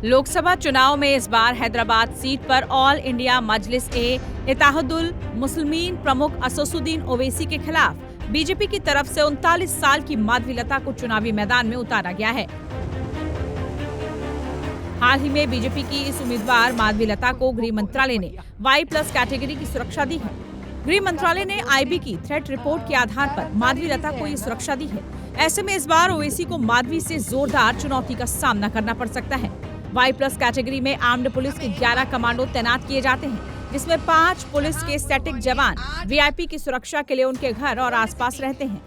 लोकसभा चुनाव में इस बार हैदराबाद सीट पर ऑल इंडिया मजलिस ए इत्तेहादुल मुस्लिमीन प्रमुख असदुद्दीन ओवैसी के खिलाफ बीजेपी की तरफ से 39 साल की माधवी लता को चुनावी मैदान में उतारा गया है। हाल ही में बीजेपी की इस उम्मीदवार माधवी लता को गृह मंत्रालय ने Y+ कैटेगरी की सुरक्षा दी है। गृह मंत्रालय ने IB की थ्रेट रिपोर्ट के आधार पर माधवी लता को ये सुरक्षा दी है। ऐसे में इस बार ओवैसी को माधवी से जोरदार चुनौती का सामना करना पड़ सकता है। Y+ कैटेगरी में आर्म्ड पुलिस के 11 कमांडो तैनात किए जाते हैं, जिसमें 5 पुलिस के स्टैटिक जवान VIP की सुरक्षा के लिए उनके घर और आसपास रहते हैं।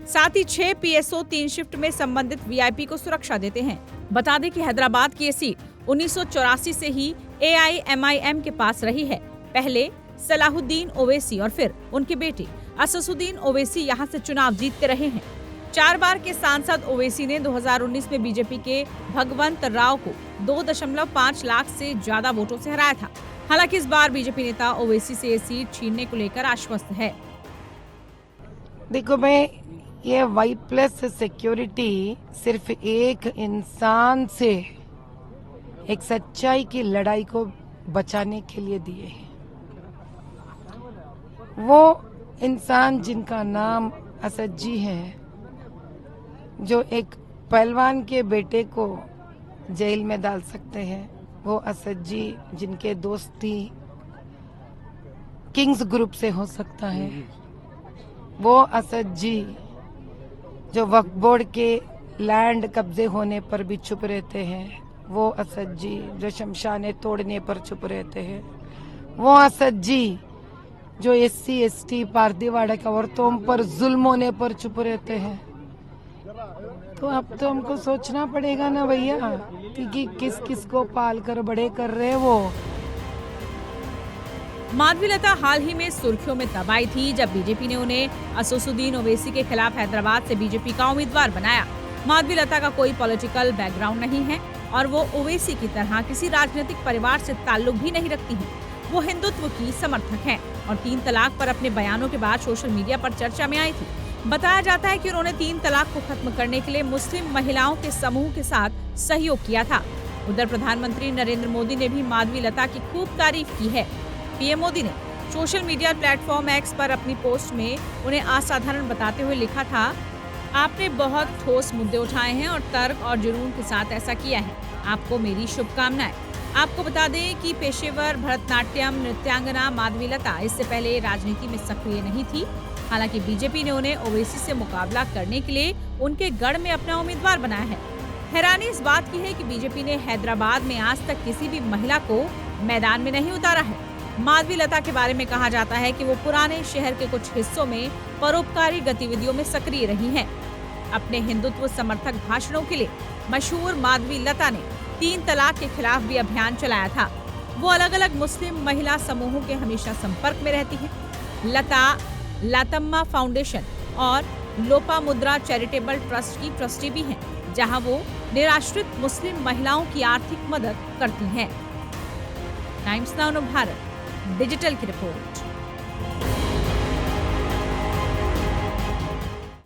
साथ ही 6 PSO 3 शिफ्ट में संबंधित VIP को सुरक्षा देते हैं। बता दें कि हैदराबाद की ये सीट 1984 से ही AIMIM के पास रही है। पहले सलाहुद्दीन ओवैसी और फिर उनके बेटे असदुद्दीन ओवैसी यहाँ से चुनाव जीतते रहे हैं। 4 बार के सांसद ओवैसी ने 2019 में बीजेपी के भगवंत राव को 2.5 लाख से ज्यादा वोटों से हराया था। हालांकि इस बार बीजेपी नेता ओवैसी से ये सीट छीनने को लेकर आश्वस्त है। देखो मैं ये Y+ सिक्योरिटी सिर्फ एक इंसान से एक सच्चाई की लड़ाई को बचाने के लिए दिए हैं। वो इंसान जिनका नाम असद जी है, जो एक पहलवान के बेटे को जेल में डाल सकते हैं, वो असद जी जिनके दोस्ती किंग्स ग्रुप से हो सकता है, वो असद जी जो वक्फ बोर्ड के लैंड कब्जे होने पर भी चुप रहते हैं, वो असद जी जो शमशाने तोड़ने पर चुप रहते हैं, वो असद जी जो SC ST पारदीवाड़ा के औरतों पर जुल्म होने पर चुप रहते हैं। तो अब तो हमको सोचना पड़ेगा ना भैया कि किस किस को पाल कर बड़े कर रहे वो। माधवी लता हाल ही में सुर्खियों में तब आई थी जब बीजेपी ने उन्हें असदुद्दीन ओवैसी के खिलाफ हैदराबाद से बीजेपी का उम्मीदवार बनाया। माधवी लता का कोई पॉलिटिकल बैकग्राउंड नहीं है और वो ओवैसी की तरह किसी राजनीतिक परिवार से ताल्लुक भी नहीं रखती है। वो हिंदुत्व की समर्थक है और 3 तलाक पर अपने बयानों के बाद सोशल मीडिया पर चर्चा में आई थी। बताया जाता है कि उन्होंने 3 तलाक को खत्म करने के लिए मुस्लिम महिलाओं के समूह के साथ सहयोग किया था। उधर प्रधानमंत्री नरेंद्र मोदी ने भी माधवी लता की खूब तारीफ की है। PM मोदी ने सोशल मीडिया प्लेटफॉर्म X पर अपनी पोस्ट में उन्हें असाधारण बताते हुए लिखा था, आपने बहुत ठोस मुद्दे उठाए हैं और तर्क और जुनून के साथ ऐसा किया है। आपको मेरी शुभकामनाएं। आपको बता दें कि पेशेवर भरतनाट्यम नृत्यांगना माधवी लता इससे पहले राजनीति में सक्रिय नहीं थी। हालांकि बीजेपी ने उन्हें ओवैसी से मुकाबला करने के लिए उनके गढ़ में अपना उम्मीदवार बनाया है। हैरानी इस बात की है कि बीजेपी ने हैदराबाद में आज तक किसी भी महिला को मैदान में नहीं उतारा है। माधवी लता के बारे में कहा जाता है कि वो पुराने शहर के कुछ हिस्सों में परोपकारी गतिविधियों में सक्रिय रही हैं। अपने हिंदुत्व समर्थक भाषणों के लिए मशहूर माधवी लता ने 3 तलाक के खिलाफ भी अभियान चलाया था। वो अलग अलग मुस्लिम महिला समूहों के हमेशा संपर्क में रहती हैं। लता लातम्मा फाउंडेशन और लोपामुद्रा चैरिटेबल ट्रस्ट की ट्रस्टी भी हैं, जहां वो निराश्रित मुस्लिम महिलाओं की आर्थिक मदद करती हैं। टाइम्स नाउ भारत डिजिटल की रिपोर्ट।